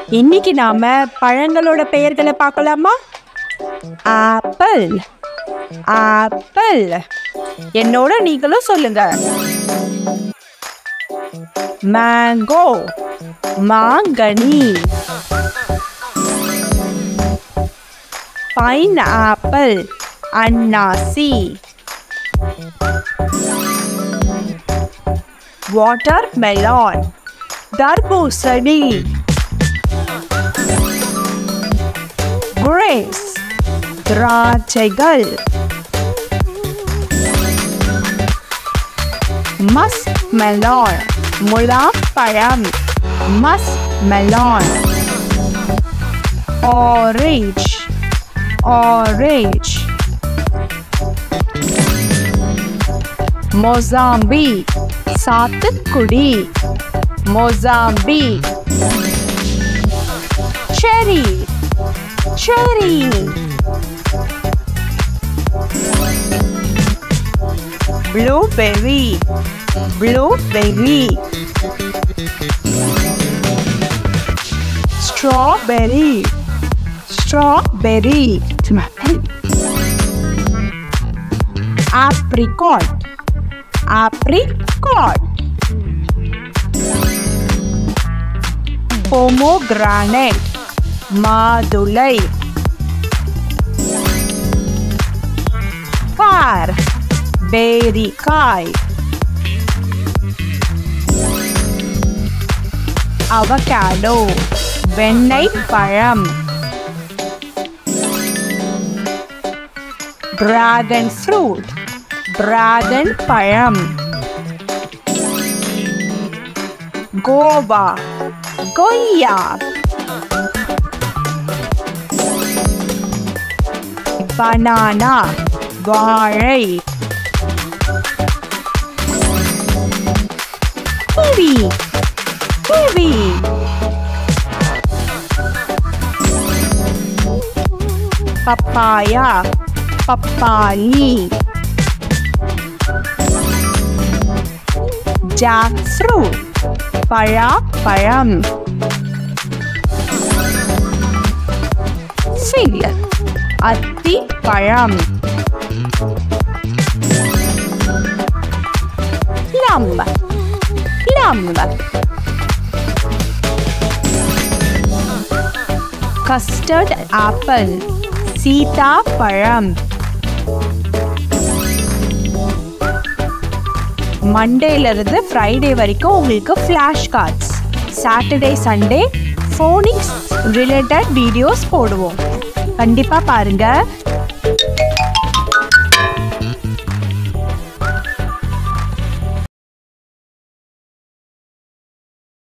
இன்னைக்கு நாம பழங்களோட பெயர்களை பார்க்கலாமா? Apple apple. என்னோட நீங்களும் சொல்லுங்க. மேங்கோ மாங்கனி. பைனாப்பிள் அன்னாசி. வாட்டர்மெலன் தர்பூசணி. grapes திராட்சைகள். மஸ்க்மெலன் முலாப்பழம். மஸ்க்மெலன். Orange orange. மொசாம்பி சாத்துக்குடி. Mosambi. Cherry cherry. Blueberry blueberry. Strawberry strawberry. Apricot apricot. pomegranate மாதுளை. பார் பேரிக்காய். அவகாடோ வெண்ணெய் பழம். டிராகன் ஃப்ரூட் டிராகன் பழம். கோவா கொய்யா. பனானா வாழை. Kiwi kiwi. பப்பாயா பப்பாளி. ஜாக் ஃப்ரூட் பழாப்பழம். ஃபிக் அத்திப்பழம். Plum plum. கஸ்டர்ட் ஆப்பிள் சீதாப்பழம். மண்டேலேருந்து ஃப்ரைடே வரைக்கும் உங்களுக்கு flash cards. Saturday Sunday phonics related videos போடுவோம். கண்டிப்பாக பாருங்கள்.